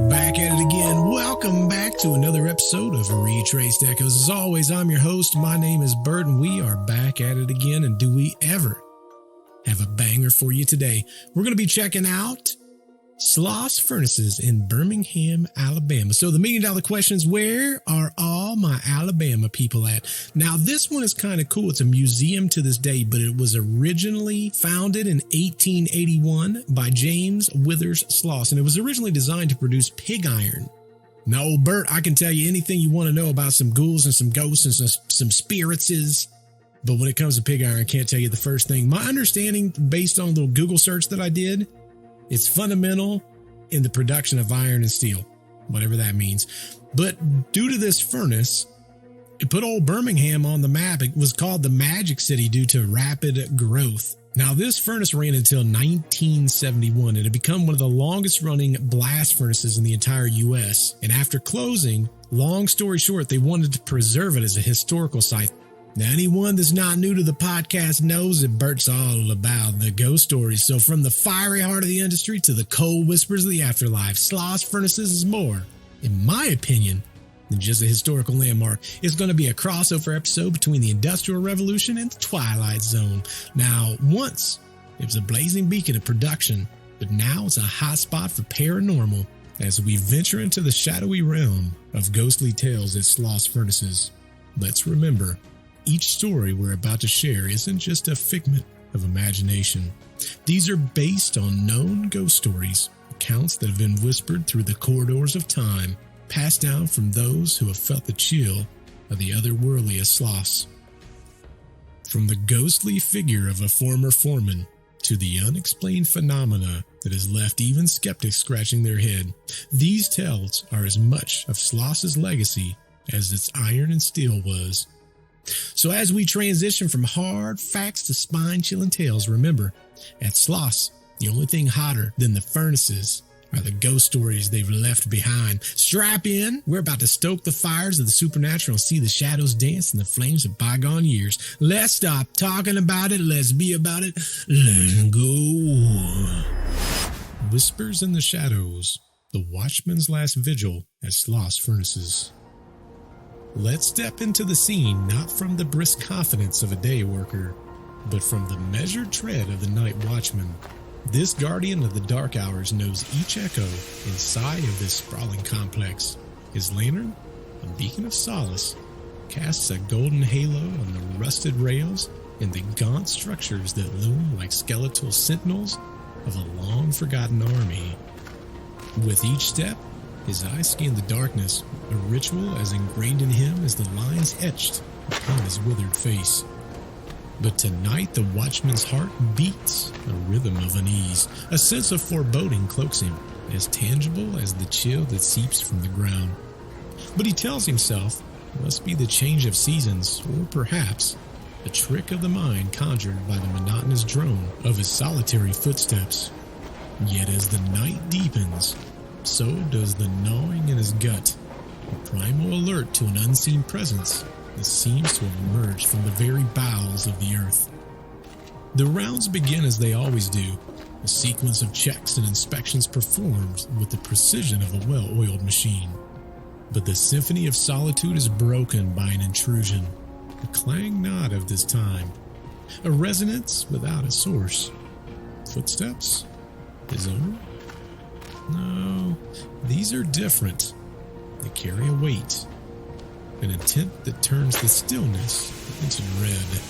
Back at it again. Welcome back to another episode of Retraced Echoes. As always, I'm your host. My name is Bert, and we are back at it again. And do we ever have a banger for you today? We're going to be checking out Sloss Furnaces in Birmingham, Alabama. So the $1 million question is, where are all my Alabama people at? Now, this one is kind of cool. It's a museum to this day, but it was originally founded in 1881 by James Withers Sloss, and it was originally designed to produce pig iron. Now, old Bert, I can tell you anything you want to know about some ghouls and some ghosts and some spirits, but when it comes to pig iron, I can't tell you the first thing. My understanding, based on the little Google search that I did, it's fundamental in the production of iron and steel, whatever that means. But due to this furnace, it put old Birmingham on the map. It was called the Magic City due to rapid growth. Now, this furnace ran until 1971 and it had become one of the longest running blast furnaces in the entire U.S. And after closing, long story short, they wanted to preserve it as a historical site. Now, anyone that's not new to the podcast knows that Bert's all about the ghost stories. So from the fiery heart of the industry to the cold whispers of the afterlife, Sloss Furnaces is more, in my opinion, than just a historical landmark. It's going to be a crossover episode between the Industrial Revolution and the Twilight Zone. Now, once it was a blazing beacon of production, but now it's a hot spot for paranormal as we venture into the shadowy realm of ghostly tales at Sloss Furnaces. Let's remember, each story we're about to share isn't just a figment of imagination. These are based on known ghost stories, accounts that have been whispered through the corridors of time, passed down from those who have felt the chill of the otherworldly as Sloss. From the ghostly figure of a former foreman to the unexplained phenomena that has left even skeptics scratching their head, these tales are as much of Sloss's legacy as its iron and steel was. So as we transition from hard facts to spine-chilling tales, remember, at Sloss, the only thing hotter than the furnaces are the ghost stories they've left behind. Strap in, we're about to stoke the fires of the supernatural and see the shadows dance in the flames of bygone years. Let's stop talking about it, let's be about it, let's go. Whispers in the shadows, the watchman's last vigil at Sloss Furnaces. Let's step into the scene not from the brisk confidence of a day worker, but from the measured tread of the night watchman. This guardian of the dark hours knows each echo inside of this sprawling complex. His lantern, a beacon of solace, casts a golden halo on the rusted rails and the gaunt structures that loom like skeletal sentinels of a long-forgotten army. With each step, his eyes scan the darkness, a ritual as ingrained in him as the lines etched upon his withered face. But tonight the watchman's heart beats a rhythm of unease. A sense of foreboding cloaks him, as tangible as the chill that seeps from the ground. But he tells himself it must be the change of seasons, or perhaps a trick of the mind conjured by the monotonous drone of his solitary footsteps. Yet as the night deepens, so does the gnawing in his gut, a primal alert to an unseen presence that seems to have emerged from the very bowels of the earth. The rounds begin as they always do, a sequence of checks and inspections performed with the precision of a well-oiled machine. But the symphony of solitude is broken by an intrusion, a clang not of this time, a resonance without a source. Footsteps? His own? No, these are different. They carry a weight, an intent that turns the stillness into dread.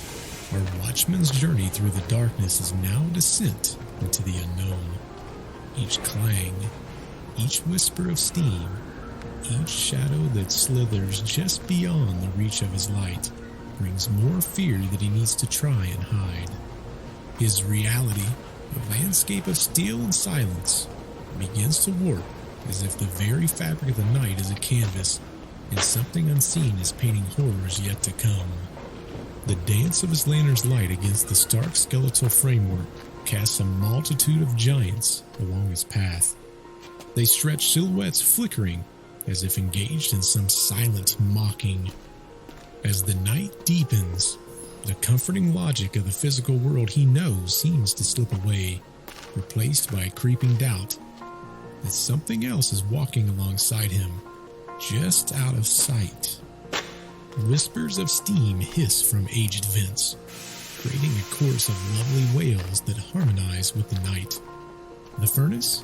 Our watchman's journey through the darkness is now a descent into the unknown. Each clang, each whisper of steam, each shadow that slithers just beyond the reach of his light brings more fear that he needs to try and hide. His reality, a landscape of steel and silence, begins to warp as if the very fabric of the night is a canvas and something unseen is painting horrors yet to come. The dance of his lantern's light against the stark skeletal framework casts a multitude of giants along his path. They stretch silhouettes flickering as if engaged in some silent mocking. As the night deepens, the comforting logic of the physical world he knows seems to slip away, replaced by a creeping doubt. that something else is walking alongside him, just out of sight. Whispers of steam hiss from aged vents, creating a chorus of lovely wails that harmonize with the night. The furnace,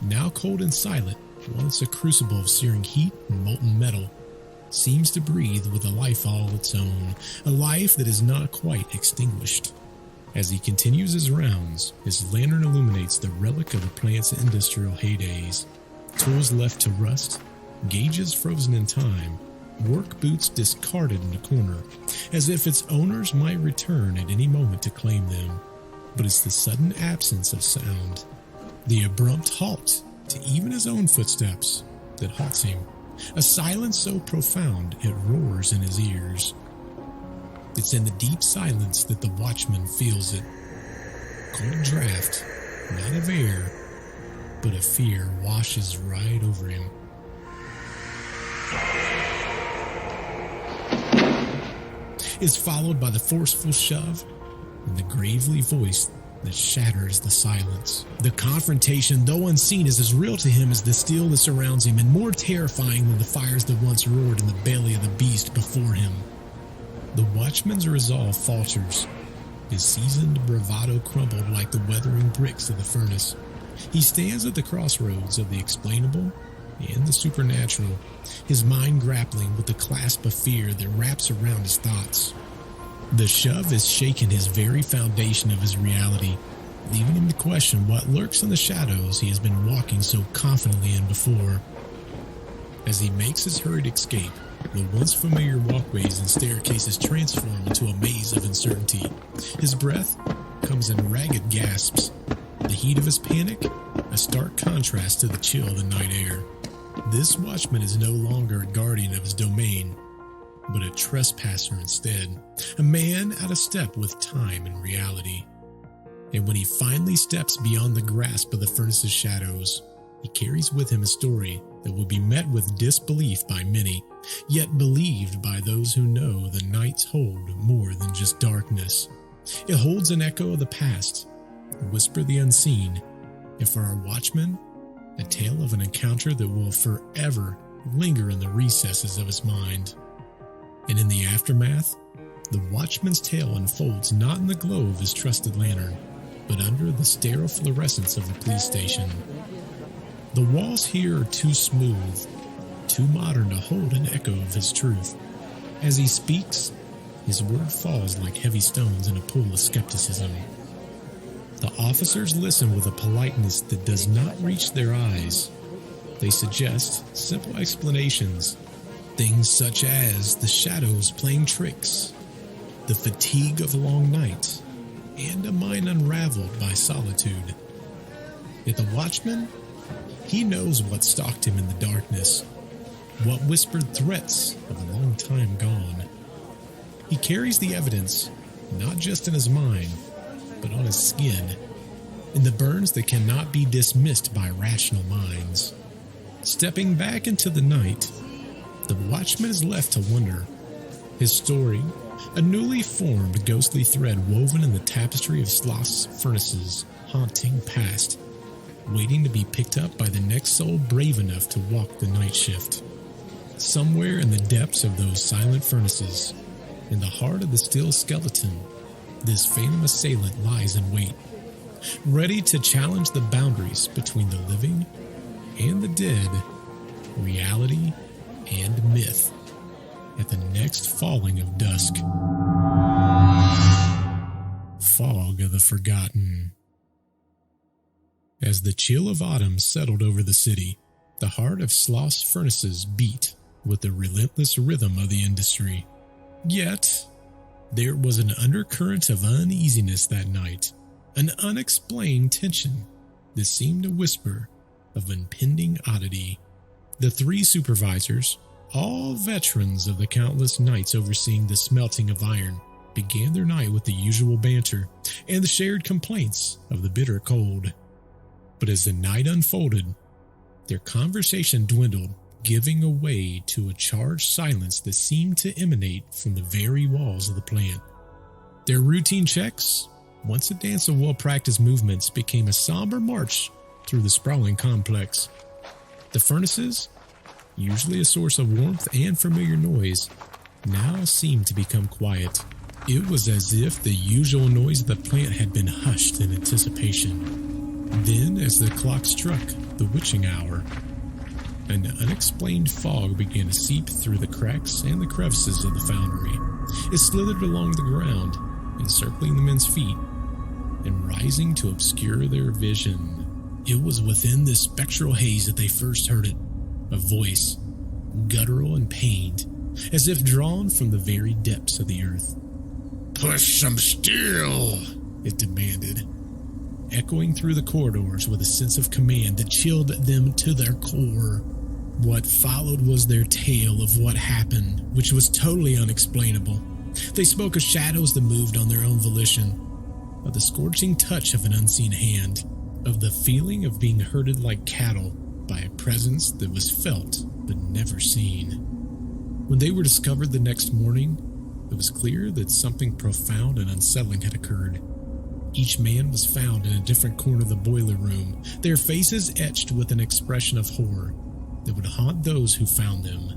now cold and silent, once a crucible of searing heat and molten metal, seems to breathe with a life all its own, a life that is not quite extinguished. As he continues his rounds, his lantern illuminates the relic of the plant's industrial heydays. Tools left to rust, gauges frozen in time, work boots discarded in a corner, as if its owners might return at any moment to claim them. But it's the sudden absence of sound, the abrupt halt to even his own footsteps, that halts him. A silence so profound it roars in his ears. It's in the deep silence that the watchman feels it. Cold draft, not of air, but of fear washes right over him. Is followed by the forceful shove and the gravely voice that shatters the silence. The confrontation, though unseen, is as real to him as the steel that surrounds him, and more terrifying than the fires that once roared in the belly of the beast before him. The watchman's resolve falters, his seasoned bravado crumbled like the weathering bricks of the furnace. He stands at the crossroads of the explainable and the supernatural, his mind grappling with the clasp of fear that wraps around his thoughts. The shove has shaken his very foundation of his reality, leaving him to question what lurks in the shadows he has been walking so confidently in before. As he makes his hurried escape, the once familiar walkways and staircases transform into a maze of uncertainty. His breath comes in ragged gasps, the heat of his panic a stark contrast to the chill of the night air. This watchman is no longer a guardian of his domain, but a trespasser instead, a man out of step with time and reality. And when he finally steps beyond the grasp of the furnace's shadows, he carries with him a story that will be met with disbelief by many, yet believed by those who know the nights hold more than just darkness. It holds an echo of the past, a whisper of the unseen, and for our watchman, a tale of an encounter that will forever linger in the recesses of his mind. And in the aftermath, the watchman's tale unfolds not in the glow of his trusted lantern, but under the sterile fluorescence of the police station. The walls here are too smooth, too modern to hold an echo of his truth. As he speaks, his word falls like heavy stones in a pool of skepticism. The officers listen with a politeness that does not reach their eyes. They suggest simple explanations, things such as the shadows playing tricks, the fatigue of a long night, and a mind unraveled by solitude. Yet the watchman, he knows what stalked him in the darkness, what whispered threats of a long time gone. He carries the evidence, not just in his mind, but on his skin, in the burns that cannot be dismissed by rational minds. Stepping back into the night, the watchman is left to wonder. His story, a newly formed ghostly thread woven in the tapestry of Sloss furnaces, haunting past, waiting to be picked up by the next soul brave enough to walk the night shift. Somewhere in the depths of those silent furnaces, in the heart of the steel skeleton, this phantom assailant lies in wait, ready to challenge the boundaries between the living and the dead, reality and myth, at the next falling of dusk. Fog of the Forgotten. As the chill of autumn settled over the city, the heart of Sloss furnaces beat with the relentless rhythm of the industry. Yet, there was an undercurrent of uneasiness that night, an unexplained tension that seemed to whisper of impending oddity. The three supervisors, all veterans of the countless nights overseeing the smelting of iron, began their night with the usual banter and the shared complaints of the bitter cold. But as the night unfolded, their conversation dwindled, giving way to a charged silence that seemed to emanate from the very walls of the plant. Their routine checks, once a dance of well-practiced movements, became a somber march through the sprawling complex. The furnaces, usually a source of warmth and familiar noise, now seemed to become quiet. It was as if the usual noise of the plant had been hushed in anticipation. Then, as the clock struck the witching hour, an unexplained fog began to seep through the cracks and the crevices of the foundry. It slithered along the ground, encircling the men's feet, and rising to obscure their vision. It was within this spectral haze that they first heard it, a voice, guttural and pained, as if drawn from the very depths of the earth. "Push some steel," it demanded, echoing through the corridors with a sense of command that chilled them to their core. What followed was their tale of what happened, which was totally unexplainable. They spoke of shadows that moved on their own volition, of the scorching touch of an unseen hand, of the feeling of being herded like cattle by a presence that was felt but never seen. When they were discovered the next morning, it was clear that something profound and unsettling had occurred. Each man was found in a different corner of the boiler room, their faces etched with an expression of horror that would haunt those who found them.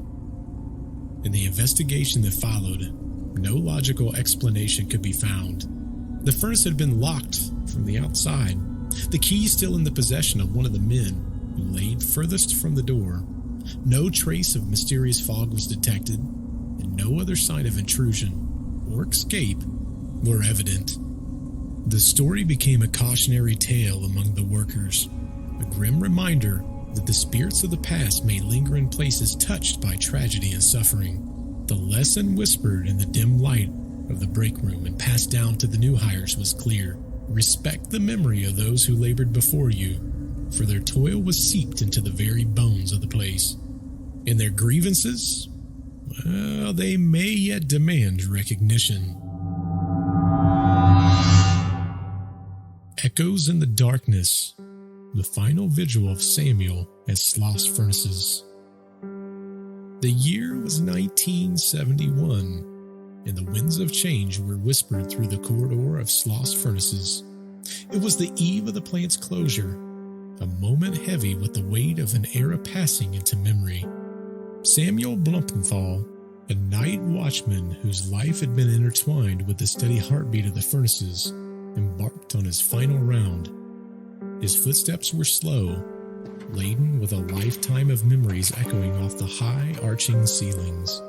In the investigation that followed, no logical explanation could be found. The furnace had been locked from the outside, the key still in the possession of one of the men who laid furthest from the door. No trace of mysterious fog was detected, and no other sign of intrusion or escape were evident. The story became a cautionary tale among the workers, a grim reminder that the spirits of the past may linger in places touched by tragedy and suffering. The lesson whispered in the dim light of the break room and passed down to the new hires was clear. Respect the memory of those who labored before you, for their toil was seeped into the very bones of the place. And their grievances, well, they may yet demand recognition. Echoes in the darkness, the final vigil of Samuel at Sloss furnaces. The year was 1971, and the winds of change were whispered through the corridor of Sloss furnaces. It was the eve of the plant's closure, a moment heavy with the weight of an era passing into memory. Samuel Blumenthal, a night watchman whose life had been intertwined with the steady heartbeat of the furnaces, embarked on his final round. His footsteps were slow, laden with a lifetime of memories echoing off the high, arching ceilings.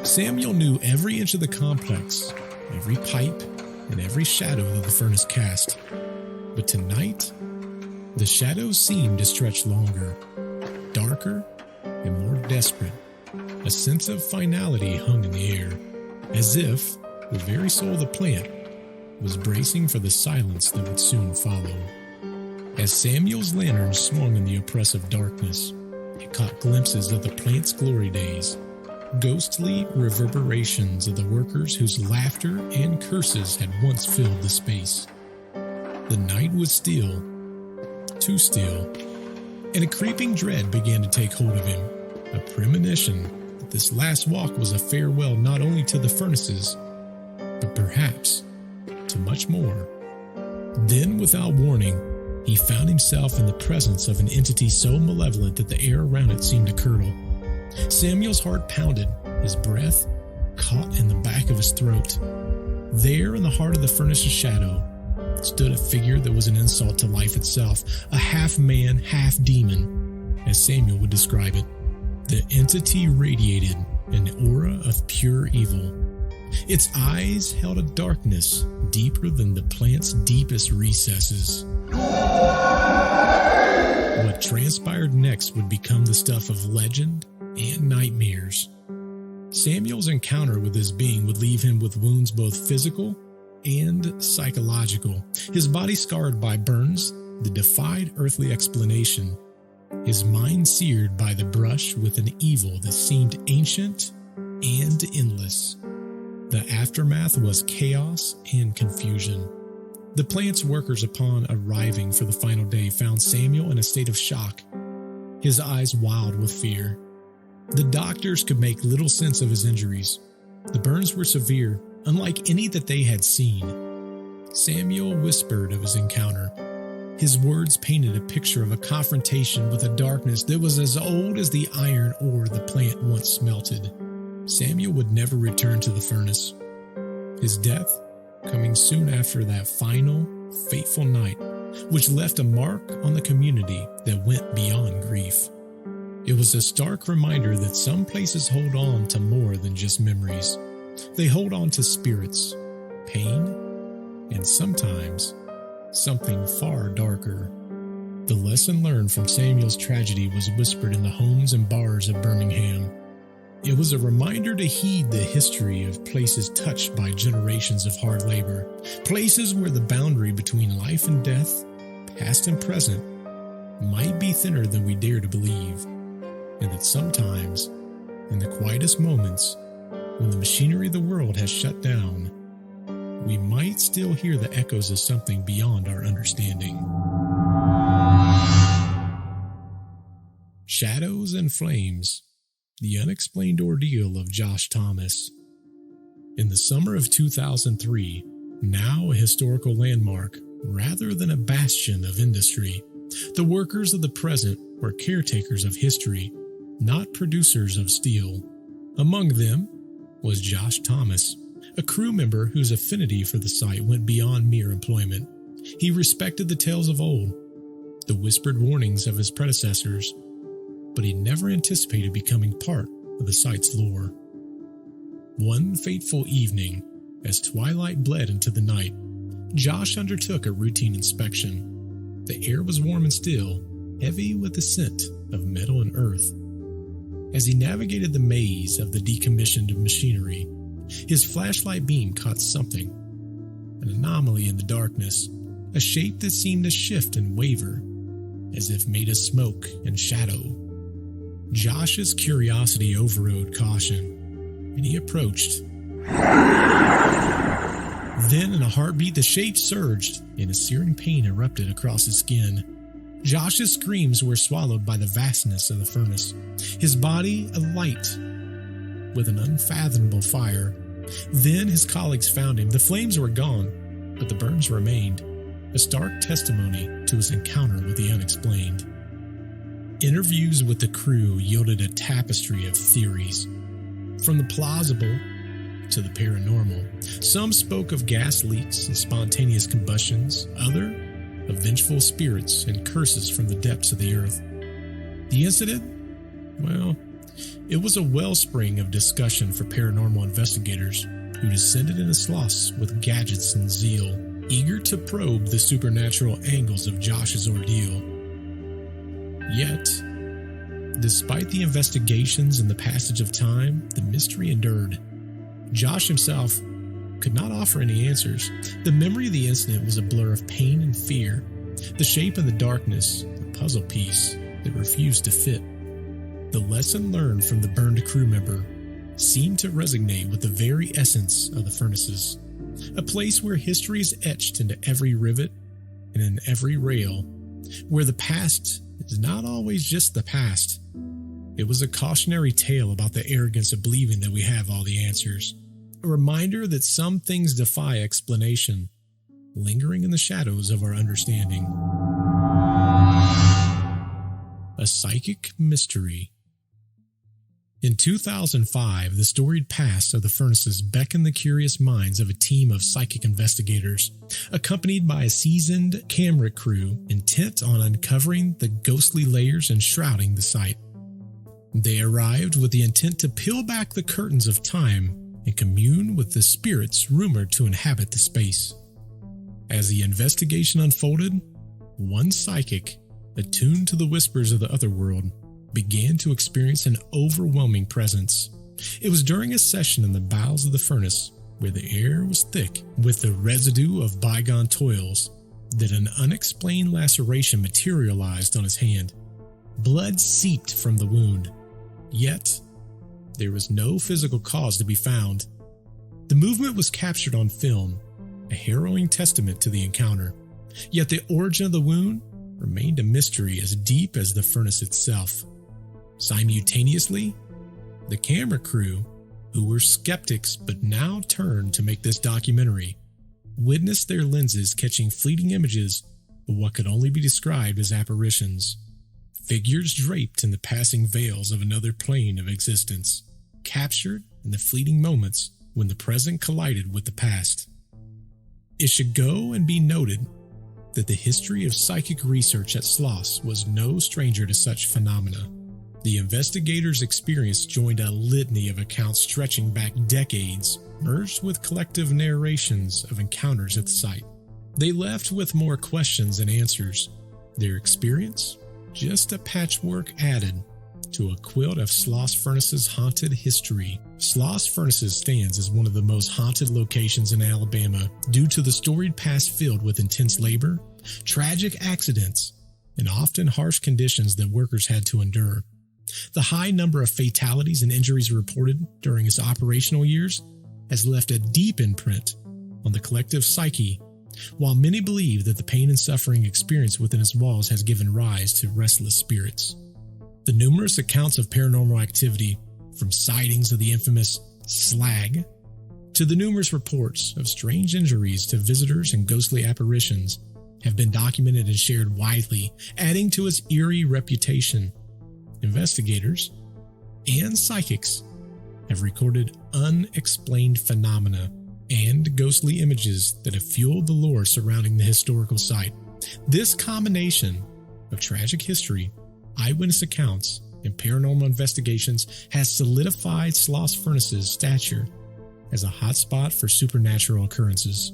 Samuel knew every inch of the complex, every pipe, and every shadow that the furnace cast. But tonight, the shadows seemed to stretch longer, darker, and more desperate. A sense of finality hung in the air, as if the very soul of the plant was bracing for the silence that would soon follow. As Samuel's lantern swung in the oppressive darkness, it caught glimpses of the plant's glory days, ghostly reverberations of the workers whose laughter and curses had once filled the space. The night was still, too still, and a creeping dread began to take hold of him, a premonition that this last walk was a farewell not only to the furnaces, but perhaps to much more. Then, without warning, he found himself in the presence of an entity so malevolent that the air around it seemed to curdle. Samuel's heart pounded, his breath caught in the back of his throat. There, in the heart of the furnace's shadow, stood a figure that was an insult to life itself, a half-man, half-demon, as Samuel would describe it. The entity radiated an aura of pure evil. Its eyes held a darkness deeper than the plant's deepest recesses. What transpired next would become the stuff of legend and nightmares. Samuel's encounter with this being would leave him with wounds both physical and psychological, his body scarred by burns that defied earthly explanation, his mind seared by the brush with an evil that seemed ancient and endless. The aftermath was chaos and confusion. The plant's workers, upon arriving for the final day, found Samuel in a state of shock, his eyes wild with fear. The doctors could make little sense of his injuries. The burns were severe, unlike any that they had seen. Samuel whispered of his encounter. His words painted a picture of a confrontation with a darkness that was as old as the iron ore the plant once smelted. Samuel would never return to the furnace. His death coming soon after that final, fateful night, which left a mark on the community that went beyond grief. It was a stark reminder that some places hold on to more than just memories. They hold on to spirits, pain, and sometimes something far darker. The lesson learned from Samuel's tragedy was whispered in the homes and bars of Birmingham. It was a reminder to heed the history of places touched by generations of hard labor, places where the boundary between life and death, past and present, might be thinner than we dare to believe, and that sometimes, in the quietest moments, when the machinery of the world has shut down, we might still hear the echoes of something beyond our understanding. Shadows and Flames, the unexplained ordeal of Josh Thomas. In the summer of 2003, now a historical landmark rather than a bastion of industry, the workers of the present were caretakers of history, not producers of steel. Among them was Josh Thomas, a crew member whose affinity for the site went beyond mere employment. He respected the tales of old, the whispered warnings of his predecessors, but he never anticipated becoming part of the site's lore. One fateful evening, as twilight bled into the night, Josh undertook a routine inspection. The air was warm and still, heavy with the scent of metal and earth. As he navigated the maze of the decommissioned machinery, his flashlight beam caught something, an anomaly in the darkness, a shape that seemed to shift and waver, as if made of smoke and shadow. Josh's curiosity overrode caution, and he approached. Then, in a heartbeat, the shape surged, and a searing pain erupted across his skin. Josh's screams were swallowed by the vastness of the furnace, his body alight with an unfathomable fire. Then his colleagues found him. The flames were gone, but the burns remained, a stark testimony to his encounter with the unexplained. Interviews with the crew yielded a tapestry of theories, from the plausible to the paranormal. Some spoke of gas leaks and spontaneous combustions, others of vengeful spirits and curses from the depths of the earth. The incident? Well, it was a wellspring of discussion for paranormal investigators who descended into Sloss with gadgets and zeal, eager to probe the supernatural angles of Josh's ordeal. Yet, despite the investigations and the passage of time, the mystery endured. Josh himself could not offer any answers. The memory of the incident was a blur of pain and fear, the shape in the darkness, a puzzle piece that refused to fit. The lesson learned from the burned crew member seemed to resonate with the very essence of the furnaces, a place where history is etched into every rivet and in every rail, where the past is not always just the past. It was a cautionary tale about the arrogance of believing that we have all the answers, a reminder that some things defy explanation, lingering in the shadows of our understanding. A psychic mystery. In 2005, the storied past of the furnaces beckoned the curious minds of a team of psychic investigators, accompanied by a seasoned camera crew intent on uncovering the ghostly layers enshrouding the site. They arrived with the intent to peel back the curtains of time and commune with the spirits rumored to inhabit the space. As the investigation unfolded, one psychic, attuned to the whispers of the otherworld, began to experience an overwhelming presence. It was during a session in the bowels of the furnace, where the air was thick with the residue of bygone toils, that an unexplained laceration materialized on his hand. Blood seeped from the wound, yet there was no physical cause to be found. The movement was captured on film, a harrowing testament to the encounter, yet the origin of the wound remained a mystery as deep as the furnace itself. Simultaneously, the camera crew, who were skeptics but now turned to make this documentary, witnessed their lenses catching fleeting images what could only be described as apparitions. Figures draped in the passing veils of another plane of existence, captured in the fleeting moments when the present collided with the past. It should go and be noted that the history of psychic research at Sloss was no stranger to such phenomena. The investigators' experience joined a litany of accounts stretching back decades, merged with collective narrations of encounters at the site. They left with more questions than answers. Their experience, just a patchwork added to a quilt of Sloss Furnace's haunted history. Sloss Furnaces stands as one of the most haunted locations in Alabama due to the storied past filled with intense labor, tragic accidents, and often harsh conditions that workers had to endure. The high number of fatalities and injuries reported during its operational years has left a deep imprint on the collective psyche, while many believe that the pain and suffering experienced within its walls has given rise to restless spirits. The numerous accounts of paranormal activity, from sightings of the infamous slag to the numerous reports of strange injuries to visitors and ghostly apparitions, have been documented and shared widely, adding to its eerie reputation. Investigators and psychics have recorded unexplained phenomena and ghostly images that have fueled the lore surrounding the historical site. This combination of tragic history, eyewitness accounts, and paranormal investigations has solidified Sloss Furnace's stature as a hotspot for supernatural occurrences.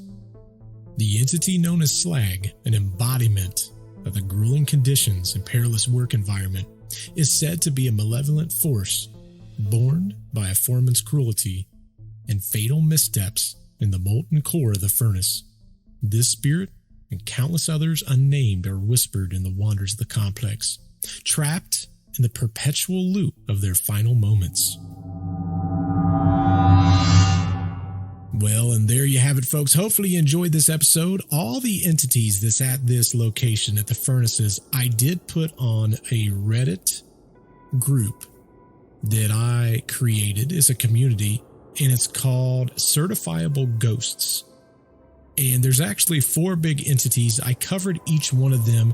The entity known as slag, an embodiment of the grueling conditions and perilous work environment, is said to be a malevolent force born by a foreman's cruelty and fatal missteps in the molten core of the furnace. This spirit and countless others unnamed are whispered in the wonders of the complex, trapped in the perpetual loop of their final moments. Well, and there you have it, folks. Hopefully you enjoyed this episode. All the entities that's at this location at the furnaces, I did put on a Reddit group that I created as a community, and it's called Certifiable Ghosts. And there's actually 4 big entities. I covered each one of them.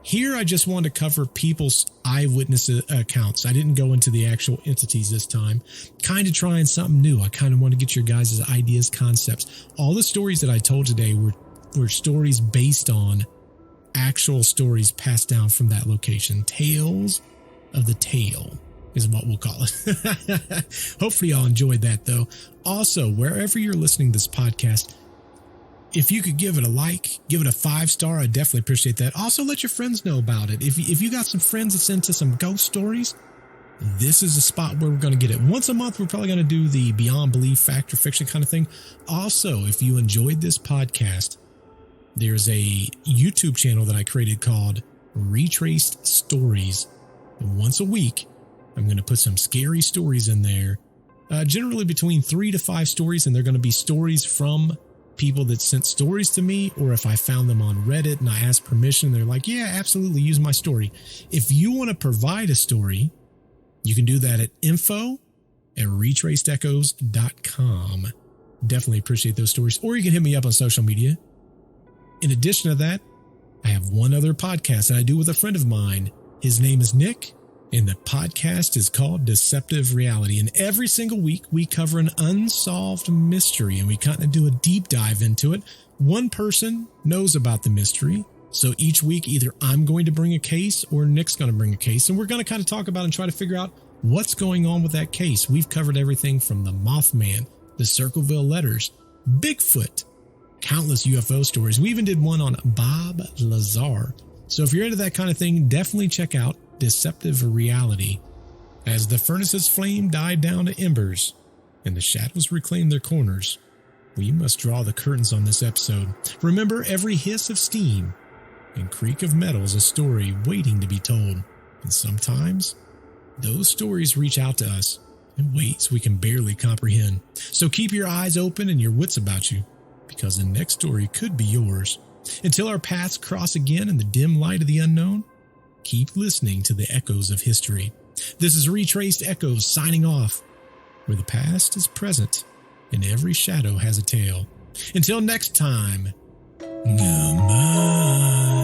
Here, I just wanted to cover people's eyewitness accounts. I didn't go into the actual entities this time. Kind of trying something new. I kind of want to get your guys' ideas, concepts. All the stories that I told today were stories based on actual stories passed down from that location. Tales of the tale is what we'll call it. Hopefully y'all enjoyed that, though. Also, wherever you're listening to this podcast, if you could give it a like, give it a 5-star, I'd definitely appreciate that. Also, let your friends know about it. If you got some friends that's into some ghost stories, this is a spot where we're going to get it. Once a month, we're probably going to do the Beyond Belief, Fact or Fiction kind of thing. Also, if you enjoyed this podcast, there's a YouTube channel that I created called Retraced Stories. And once a week, I'm going to put some scary stories in there, generally between 3 to 5 stories, and they're going to be stories from people that sent stories to me, or if I found them on Reddit and I asked permission, they're like, yeah, absolutely, use my story. If you want to provide a story, you can do that at info@retracedechoes.com. Definitely appreciate those stories. Or you can hit me up on social media. In addition to that, I have one other podcast that I do with a friend of mine. His name is Nick, and the podcast is called Deceptive Reality. And every single week, we cover an unsolved mystery, and we kind of do a deep dive into it. One person knows about the mystery, so each week, either I'm going to bring a case or Nick's going to bring a case, and we're going to kind of talk about and try to figure out what's going on with that case. We've covered everything from the Mothman, the Circleville Letters, Bigfoot, countless UFO stories. We even did one on Bob Lazar. So if you're into that kind of thing, definitely check out Deceptive Reality. As the furnace's flame died down to embers and the shadows reclaimed their corners, we must draw the curtains on this episode. Remember, every hiss of steam and creak of metal is a story waiting to be told. And sometimes those stories reach out to us in ways we can barely comprehend. So keep your eyes open and your wits about you, because the next story could be yours. Until our paths cross again in the dim light of the unknown, keep listening to the echoes of history. This is Retraced Echoes signing off, where the past is present and every shadow has a tale. Until next time, goodbye.